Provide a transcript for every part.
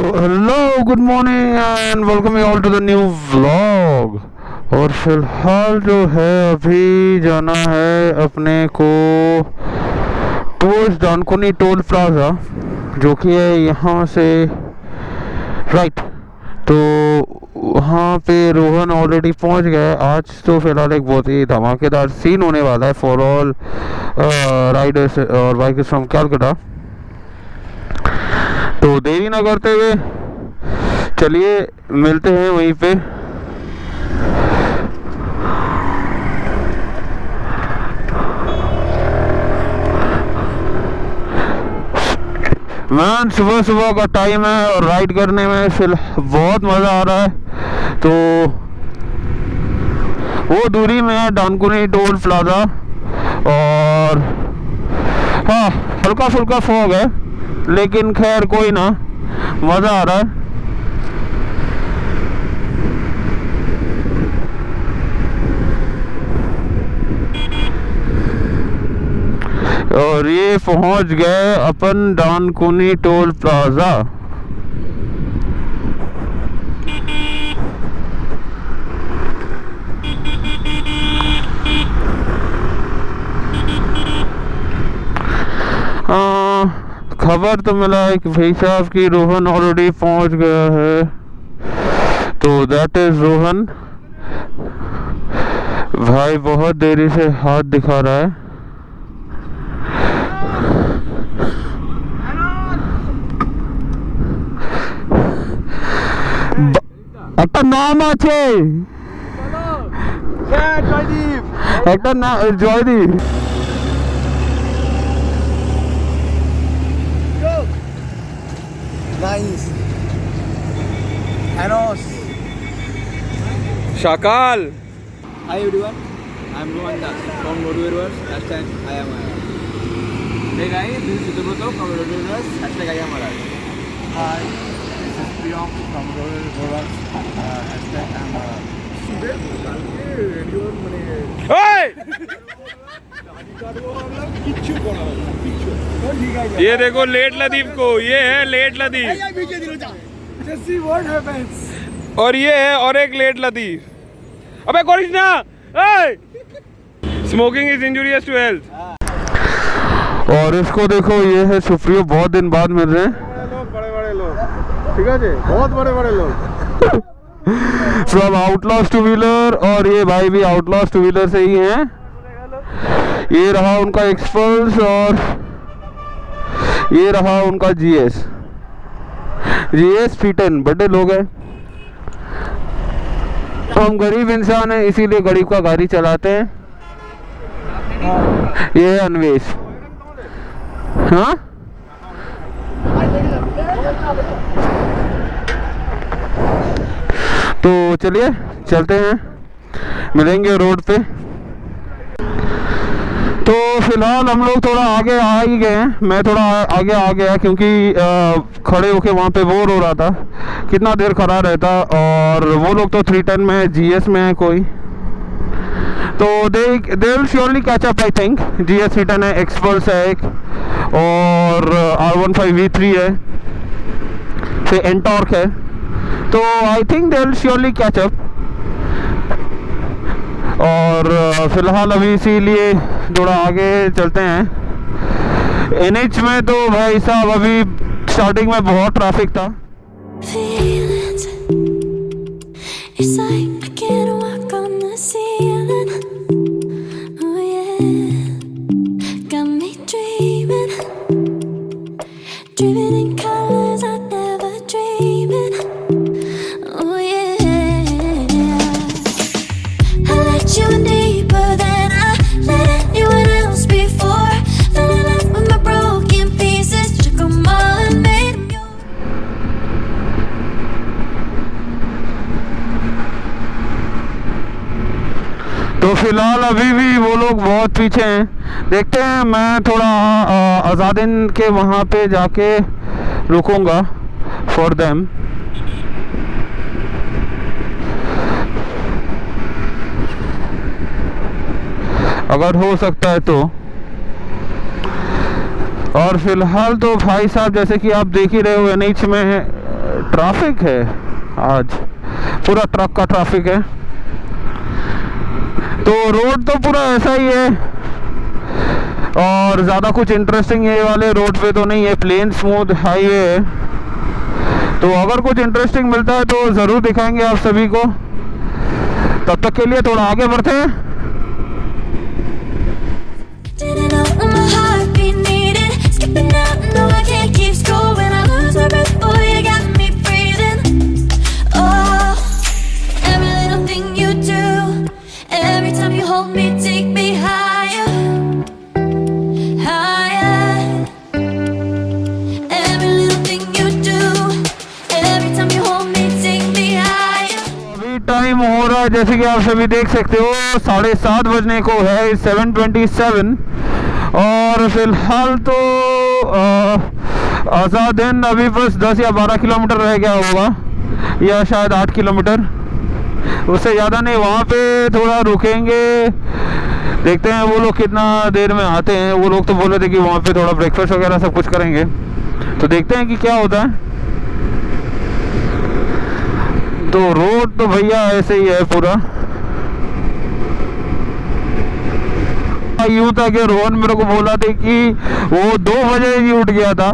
Hello good morning and welcome you all to the new vlog. और फिलहाल जो है अभी जाना है अपने को टूवर्ड्स डानकुनी टोल प्लाजा, जो कि है यहाँ से राइट। तो वहाँ पे रोहन ऑलरेडी पहुँच गया है। आज तो फिलहाल एक बहुत ही धमाकेदार सीन होने वाला है फॉर ऑल राइडर्स और बाइकर्स फ्रॉम कैलकाटा। तो देरी ना करते हुए चलिए मिलते हैं वहीं पे। मैन सुबह सुबह का टाइम है और राइड करने में फिलहाल बहुत मज़ा आ रहा है। तो वो दूरी में है डानकुनी टोल प्लाजा और हाँ हल्का फुल्का फॉग है, लेकिन खैर कोई ना, मज़ा आ रहा है। और ये पहुंच गए अपन डानकुनी टोल प्लाजा। खबर तो मिला है कि भाई साहब की रोहन ऑलरेडी पहुंच गया है। तो दैट इज रोहन भाई, बहुत देरी से हाथ दिखा रहा है। একটা নাম আছে, একটা নাম Joydeep. Nice. Thanos. Shakal. Hi everyone. I am Rohan Das from Roadweavers. Hashtag I am Arad. Hey guys, this is Sudhibroto from Roadweavers. Hashtag I am Arad. Hi, this is Priyam from Roadweavers. Hashtag I am Arad. Hey! ये देखो late Latif को, ये है late Latif और ये है और एक लेट लतीफ। अबे कोरिजना, smoking is injurious to health. और इसको देखो, ये है सुप्रियो, बहुत दिन बाद मिल रहे हैं लोग, बड़े बड़े लोग, ठीक है जी, बहुत बड़े बड़े लोग फ्रॉम आउटलॉस टू व्हीलर। और ये भाई भी आउटलॉस टू व्हीलर से ही हैं। ये रहा उनका एक्सपल्स और ये रहा उनका जीएस P10। बड़े लोग हैं। तो हम गरीब इंसान हैं, इसीलिए गरीब का गाड़ी चलाते हैं। ये है अन्वेष। हाँ तो चलिए चलते हैं, मिलेंगे रोड पे। तो फिलहाल हम लोग थोड़ा आगे आ ही गए हैं। मैं थोड़ा आगे आ गया क्योंकि खड़े होके वहाँ पे बोर हो रहा था, कितना देर खड़ा रहता। और वो लोग तो 310 में है, GS में है कोई, तो they will surely catch up. I think GS 310 है, एक्सपल्स है एक, और R15 V3 है, फिर एंटॉर्क है। तो I think they will surely catch up. और फिलहाल अभी इसीलिए थोड़ा आगे चलते हैं। NH में तो भाई साहब अभी स्टार्टिंग में बहुत ट्रैफिक था। तो फिलहाल अभी भी वो लोग बहुत पीछे हैं। देखते हैं, मैं थोड़ा आज़ादीन के वहाँ पे जाके रुकूंगा फॉर देम। अगर हो सकता है तो। और फिलहाल तो भाई साहब जैसे कि आप देख ही रहे हो NH में ट्रैफिक है आज, पूरा ट्रक का ट्रैफिक है। तो रोड तो पूरा ऐसा ही है और ज़्यादा कुछ इंटरेस्टिंग ये वाले रोड पे तो नहीं है, प्लेन स्मूथ हाईवे है। तो अगर कुछ इंटरेस्टिंग मिलता है तो ज़रूर दिखाएंगे आप सभी को। तब तक के लिए थोड़ा आगे बढ़ते हैं। Didn't know my heart beat needed. Skipping out, no I can't keep score when I lose my breath. Boy, you got me breathing. Oh, every little thing you do, every time you hold me, take me higher, higher. Every little thing you do, every time you hold me, take me higher. अभी time हो रहा है जैसे कि आप सभी देख सकते हो 7:30 बजने को है, 7:27। और फिलहाल तो आज़ादहिंद अभी बस 10 या 12 किलोमीटर रह गया होगा, या शायद 8 किलोमीटर, उससे ज़्यादा नहीं। वहाँ पे थोड़ा रुकेंगे, देखते हैं वो लोग कितना देर में आते हैं। वो लोग तो बोल रहे थे कि वहाँ पे थोड़ा ब्रेकफास्ट वगैरह सब कुछ करेंगे, तो देखते हैं कि क्या होता है। तो रोड तो भैया ऐसे ही है पूरा। यूँ था कि रोहन मेरे को बोला था कि वो 2 बजे ही उठ गया था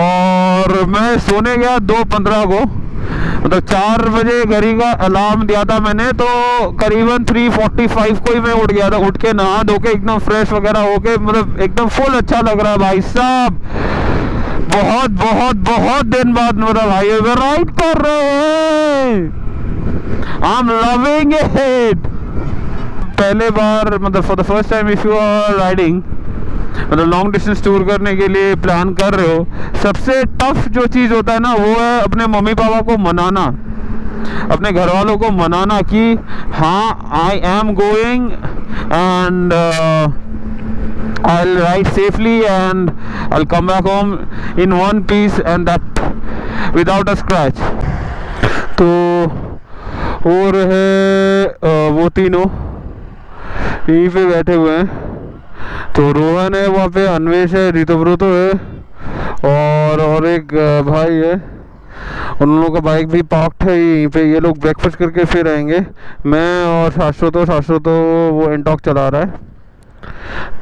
और मैं सोने गया 2:15 को, मतलब 4 बजे घड़ी का अलार्म दिया था मैंने, तो करीबन 3:45 को ही मैं उठ गया था। उठ के नहा धो के एकदम फ्रेश वगैरह होके, मतलब एकदम फुल अच्छा लग रहा है भाई साहब। बहुत बहुत बहुत दिन बाद मेरा भाई पे राइड कर रहे हैं। I am loving it. पहले बार, मतलब for the first time if you are riding, मतलब लॉन्ग डिस्टेंस टूर करने के लिए प्लान कर रहे हो, सबसे टफ जो चीज़ होता है ना वो है अपने मम्मी पापा को मनाना, अपने घर वालों को मनाना कि हाँ I am going and I'll ride safely and I'll come back home in one piece and that without a scratch। तो और है वो तीनों यहीं पे बैठे हुए हैं। तो रोहन है वहाँ पे, अन्वेश है, ऋतुव्रत है और एक भाई है। उन लोगों का बाइक भी पार्क्ड है यहीं पे। ये लोग ब्रेकफास्ट करके फिर आएंगे। मैं और शाश्वत वो एंटॉक चला रहा है,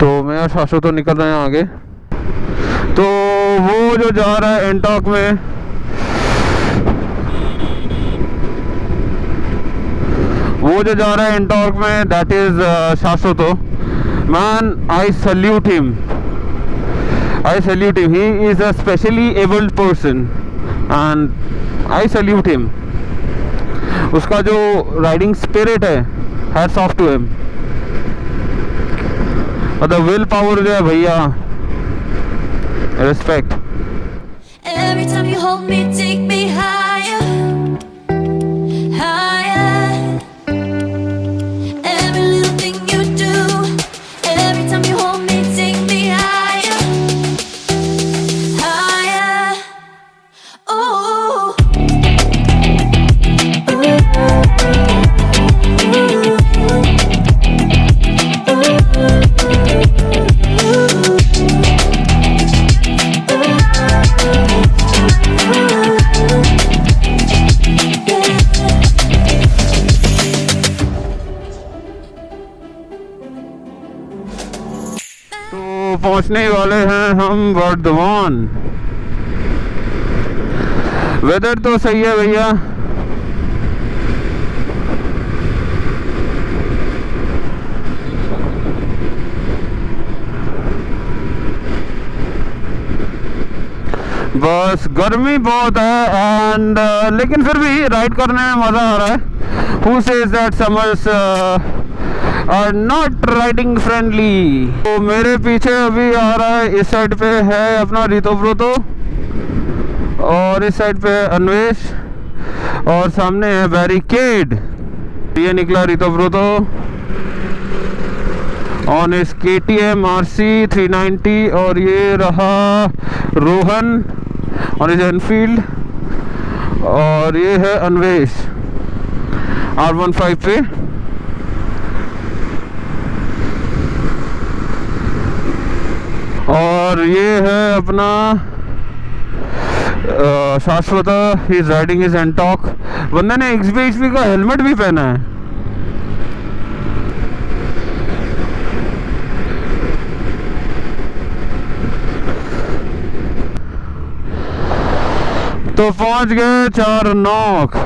तो मैं और शाश्वत निकल रहे हैं आगे। तो वो जो जा रहा है एंटॉक में, that is Shashwat. Man, I salute him. He is a specially abled person and I salute him. उसका जो राइडिंग स्पिरिट है, हैट्स ऑफ टू हिम। मतलब विल पावर जो है भैया, respect. Every time you hold me, take me higher, higher. Every little thing you do, every time you hold me, take me higher, higher. Oh. तो पहुंचने वाले हैं हम Varthaman. Weather तो सही है भैया। बस गर्मी बहुत है एंड लेकिन फिर भी राइड करने में मज़ा आ रहा है। Who says that summers are not riding friendly? तो मेरे पीछे अभी आ रहा है, इस साइड पे है अपना ऋतुव्रत और इस साइड पे है अन्वेश और सामने है बैरिकेड। ये निकला ऋतुव्रत ऑन इस KTM RC 390 और ये रहा रोहन और इस एनफील्ड और ये है अन्वेश R15 पे। और ये है अपना शाश्वता ही इज राइडिंग हिज एंटॉक। बंदे ने XB का हेलमेट भी पहना है। तो पहुंच गए चारनौक।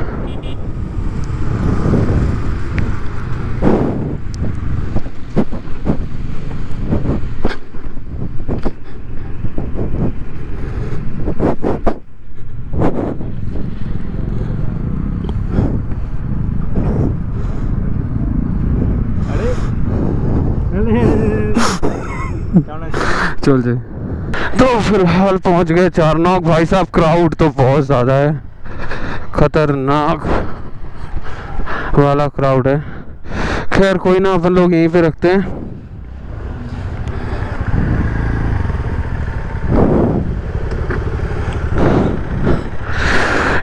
चल जाए। तो फिलहाल पहुंच गए चारनौक। भाई साहब क्राउड तो बहुत ज़्यादा है, खतरनाक वाला क्राउड है। खैर कोई ना, अपन लोग यहीं पे रखते हैं।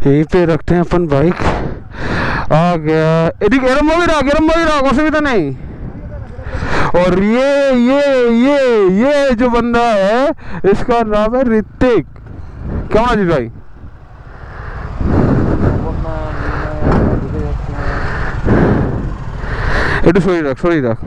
यहीं पे रखते हैं अपन बाइक। आ गया एदिक एरम मोगी असुविधा नहीं। और ये जो बंदा है इसका नाम है ऋतिक। क्या अजीत भाई? একটু সরিয়ে রাখ।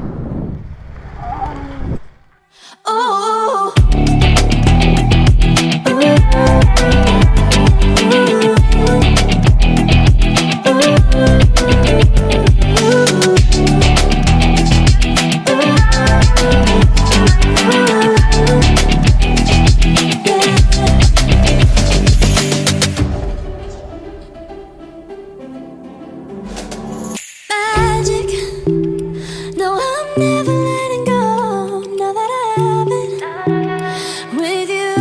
Magic. No, I'm never letting go. Now that I have it with you.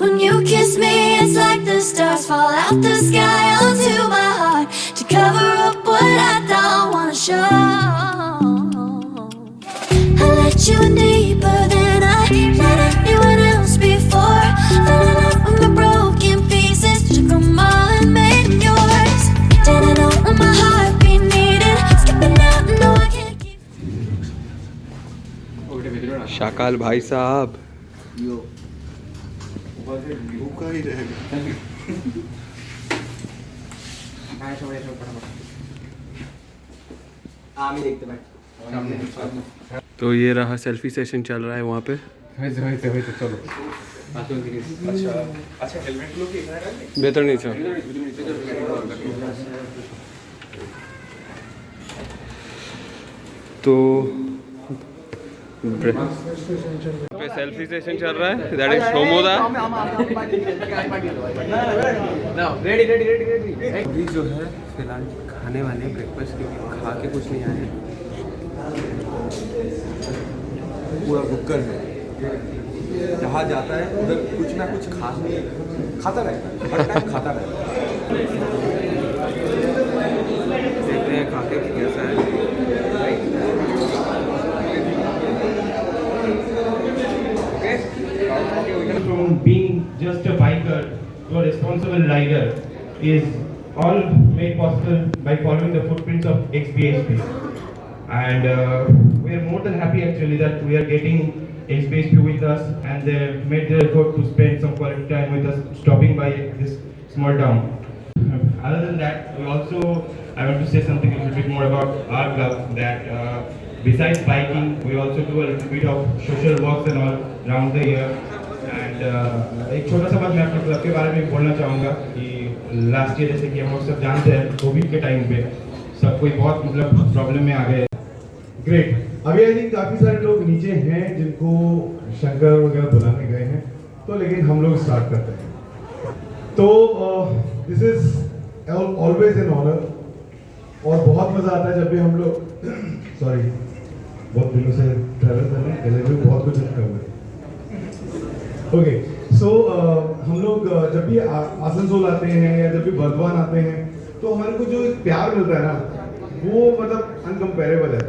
When you kiss me, it's like the stars fall out the sky onto my heart to cover up what I don't wanna show. I let you in deeper than I let anyone else before. Fell in love with my broken pieces, took them all and made them yours. Didn't know when my heartbeat needed skipping out, no I can't keep. Shakaal भाई साहब। तो ये रहा selfie session चल रहा है वहाँ पे। चलो अच्छा हेलमेट लो कि बेहतर नहीं था। तो पे सेल्फी सेशन चल रहा है। दैट इज शोमोदा। अभी जो है फिलहाल खाने वाले ब्रेकफास्ट क्योंकि खा के कुछ नहीं आए, पूरा बुक्कर है। जहाँ जाता है उधर कुछ ना कुछ खाता रहता है, हर टाइम खाता रहता है। देखते हैं खा के कैसा है। From being just a biker to a responsible rider is all made possible by following the footprints of XBHP. And we are more than happy actually that we are getting XBHP with us, and they made the effort to spend some quality time with us, stopping by this small town. Other than that, I want to say something a little bit more about our club, that besides biking, we also do a little bit of social works and all around the year. And एक छोटा सा बात मैं अपने club के बारे में बोलना चाहूँगा कि लास्ट ईयर जैसे कि हम लोग सब जानते हैं कोविड के टाइम पे सब कोई बहुत मतलब प्रॉब्लम में आ गए। ग्रेट। अभी आई थिंक काफ़ी सारे लोग नीचे हैं जिनको शंकर वगैरह बुलाने गए हैं, तो लेकिन हम लोग स्टार्ट करते हैं। तो this is always an honour और बहुत मज़ा आता है जब भी हम लोग सॉरी बहुत दिनों से ट्रैवल कर रहे हैं, गले में बहुत कुछ रखा हुआ है। ओके सो हम लोग जब भी आसनसोल आते हैं या जब भी बर्दवान आते हैं तो हमारे को जो एक प्यार मिलता है ना वो मतलब अनकम्पेरेबल है।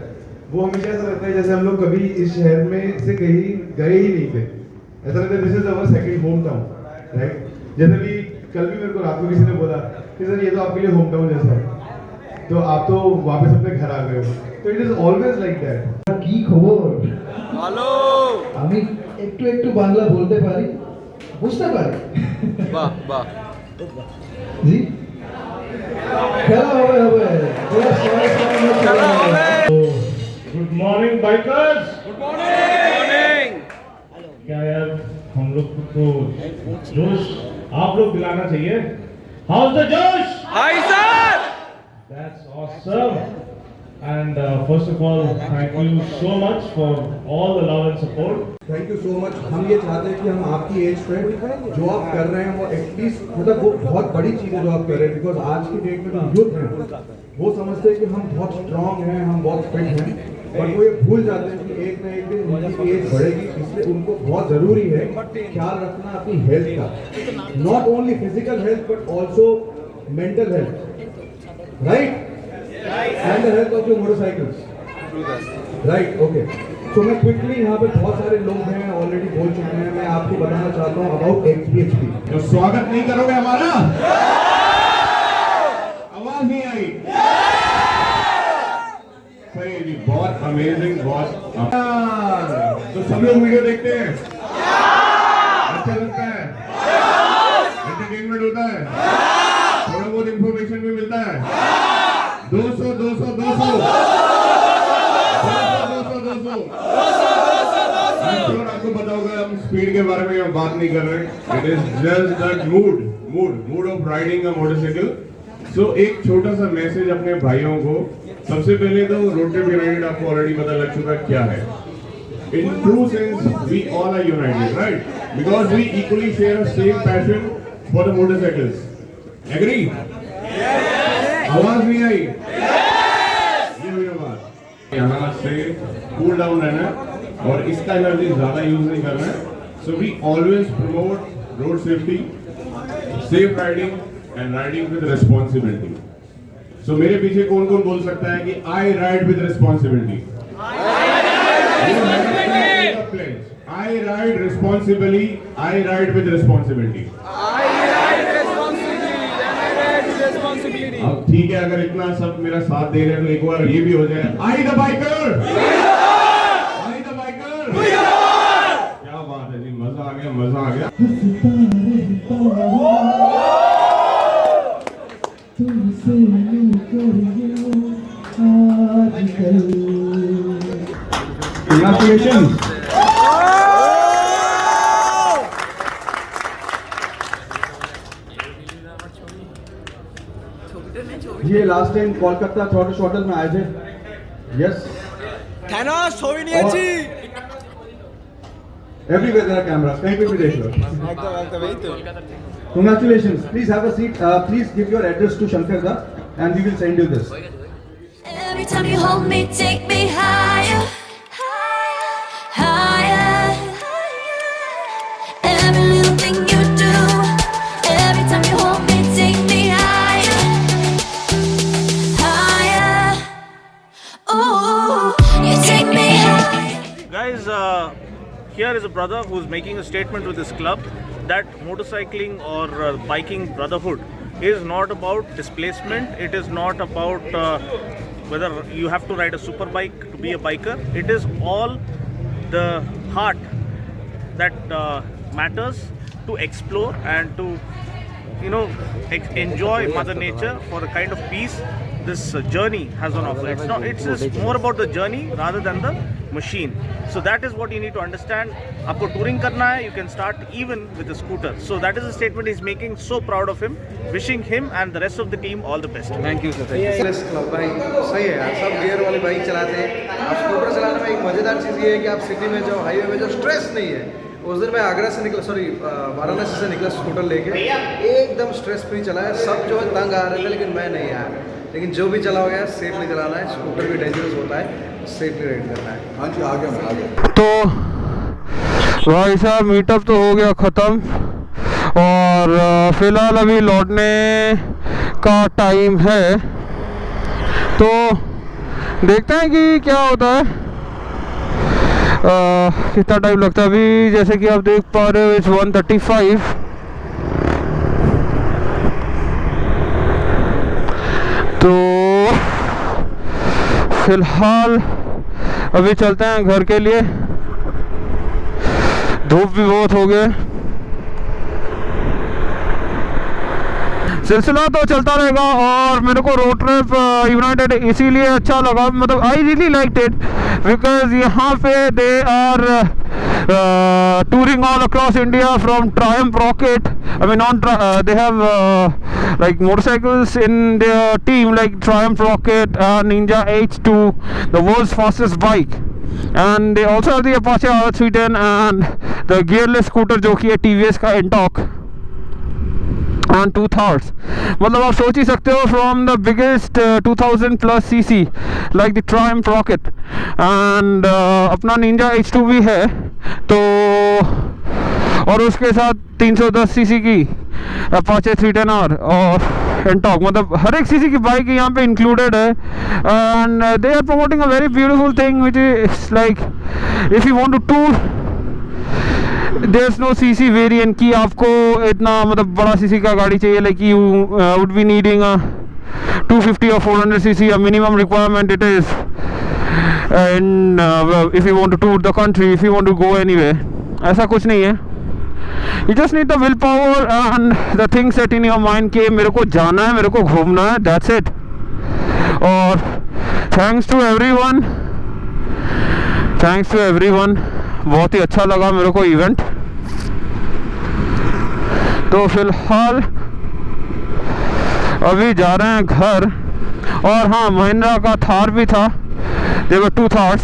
वो हमेशा ऐसा लगता है जैसे हम लोग कभी इस शहर में से कहीं गए ही नहीं थे। ऐसा लगता है this is our second home town, right. जैसे भी कल भी मेरे को रात को किसी ने बोला कि सर ये तो आपके लिए होम टाउन जैसा है, तो आप तो वापस अपने घर आ गए हो। तो it is always like that. কি খবর? हेलो। আমি একটু একটু বাংলা বলতে পারি, বুঝতে পারে বাহ বাহ জি খেলা হবে হবে good morning bikers good morning क्या यार हम लोग को जोश आप लोग दिलाना चाहिए हाउस द जोश hi sir That's awesome. And first of all, thank you so much for all the love and support. Thank you so much. हम ये चाहते हैं कि हम आपकी एज पे जो आप कर रहे हैं वो एटलीस्ट मतलब वो बहुत बड़ी चीज़ है जो आप कर रहे हैं, बिकॉज आज की डेट में जो यूथ हैं वो समझते हैं कि हम बहुत स्ट्रांग हैं, हम बहुत फिट हैं, और वो ये भूल जाते हैं कि एक ना एक दिन उनकी एज बढ़ेगी, इसलिए उनको बहुत ज़रूरी है ख्याल रखना अपनी हेल्थ का, not only physical health but also mental health, right, and the health of your motorcycles, right, okay. तो मैं क्विकली यहाँ पे बहुत सारे लोग हैं ऑलरेडी बोल चुके हैं, मैं आपको बताना चाहता हूँ अबाउट XBHP। तो स्वागत नहीं करोगे हमारा? आवाज नहीं आई? सही है जी, बहुत अमेजिंग, बहुत। तो सब लोग वीडियो देखते हैं? अच्छा लगता है? एंटरटेनमेंट होता है? थोड़ा बहुत इंफॉर्मेशन भी मिलता है? 200 200 200 आपको पता होगा हम स्पीड के बारे में बात नहीं कर रहे, it is just that mood of riding a motorcycle. So एक छोटा सा मैसेज अपने भाइयों को, सबसे पहले तो रोड ट्रिप यूनाइटेड आपको ऑलरेडी पता लग चुका है क्या है। In true sense we all are united, right, because we equally share a same passion for the motorcycles. Agree? आवाज नहीं आई? ये हुई बात। यहाँ से कूल डाउन रहना है और इसका एनर्जी ज्यादा यूज नहीं करना है। So we always promote road safety, safe riding and riding with responsibility. So मेरे पीछे कौन कौन बोल सकता है कि I ride with responsibility? I ride responsibly, I ride with responsibility. अब ठीक है, अगर इतना सब मेरा साथ दे रहे हैं तो एक बार ये भी हो जाए, I the biker, I the biker. क्या बात है जी, मजा आ गया, मजा आ गया। Congratulations. ये लास्ट टाइम कोलकाता थॉट शॉटल में आए थे। यस, थैनोस ছবি নিয়েছি एवरीवेयर देयर आर कैमरास, कहीं पे भी देख लो। एकदम এই তো। Congratulations. Please have a seat. Please give your address to Shankar da and we will send you this. Every time you hold me, take me higher, higher, higher. Every little thing you do, every time you hold me, take me higher, higher. Ooh, you take me higher. Guys, here is a brother who's making a statement with his club that motorcycling or biking brotherhood is not about displacement. It is not about whether you have to ride a super bike to be a biker. It is all the heart that matters to explore and to, you know, enjoy Mother Nature for a kind of peace this journey has on offer. It's just more about the journey rather than the machine. So that is what you need to understand. आपको touring करना है, you can start even with a scooter. So that is a statement he's making. So proud of him. Wishing him and the rest of the team all the best. Thank you sir. Club भाई सही है यार, सब gear वाली bike चलाते हैं। अब scooter चलाने में एक मज़ेदार चीज़ ये है कि आप सिटी में जाओ, हाईवे में जाओ, स्ट्रेस नहीं है। उस दिन मैं आगरा से निकला, वाराणसी से निकला स्कूटर लेके, एकदम स्ट्रेस फ्री चलाया। सब जो है तंग आ रहे थे लेकिन मैं नहीं आया। लेकिन जो भी चला हो गया सेफली चलाना है, स्कूटर भी डेंजरस होता है, सेफली राइड करना है। हाँ जी, आ गया। तो भाई साहब मीटअप तो हो गया ख़त्म और फ़िलहाल अभी लौटने का टाइम है, तो देखते हैं कि क्या होता है, कितना टाइम लगता है। अभी जैसे कि आप देख पा रहे हो इट्स 1:35। तो फिलहाल अभी चलते हैं घर के लिए, धूप भी बहुत हो गए। सिलसिला तो चलता रहेगा। और मेरे को रोड ट्रिप यूनाइटेड इसीलिए अच्छा लगा, मतलब I really liked it because यहाँ पे they are touring all across India from Triumph Rocket. I mean, they have like motorcycles in their team like Triumph Rocket, Ninja H2, the world's fastest bike, and they also have the Apache R310 and the gearless scooter जो कि है TVS का Ntorq and 2 Thars. मतलब आप सोच ही सकते हो from the biggest 2000 plus cc like the Triumph Rocket and अपना Ninja H2 भी है तो, और उसके साथ 310 सीसी की Apache 310R और Ntorq, मतलब हर एक सीसी की बाइक यहाँ पे इंक्लूडेड है। And they are promoting a very beautiful thing which is like if you want to tour there is no CC variant कि आपको इतना मतलब बड़ा सीसी का गाड़ी चाहिए, like you would be needing 250 or 400 cc a minimum requirement it is, and if you want to tour the country, if you want to go anywhere, ऐसा कुछ नहीं है। You just need the willpower and the thing set in your mind कि मेरे को जाना है, मेरे को घूमना है, that's it। और thanks to everyone, बहुत ही अच्छा लगा मेरे को इवेंट। तो फिलहाल अभी जा रहे हैं घर। और हाँ, महिंद्रा का थार भी था, there were 2 Thars।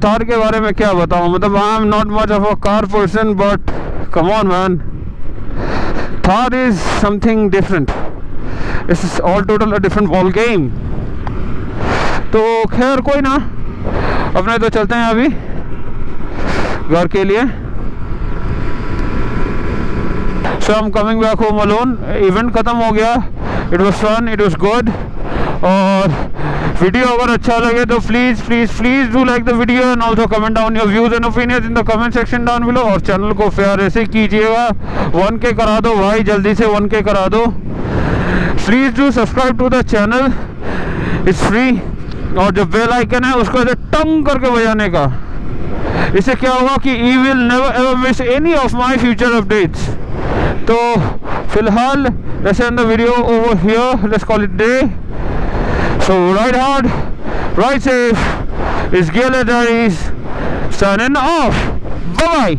थार के बारे में क्या बताऊं, मतलब I am not much of a car person but come on man, Thar is something different, it's all total a different ball game. तो खैर कोई ना, अपने तो चलते हैं अभी घर के लिए। So I am coming back home alone. Event ख़त्म हो गया, it was fun, it was good. और वीडियो अगर अच्छा लगे तो please do like the video and also comment down your views and opinions in the comment section down below. और channel को प्यार ऐसे कीजिएगा, 1K करा दो भाई, जल्दी से 1K करा दो। Please do subscribe to the channel, it's free. और जो बेल आइकन है उसको ऐसे टंग करके बजाने का, इससे क्या होगा कि you will never ever miss any of my future updates. तो फिलहाल let's end the video over here, let's call it day. So ride hard, ride safe. It's Gearless Diaries signing off. Bye bye.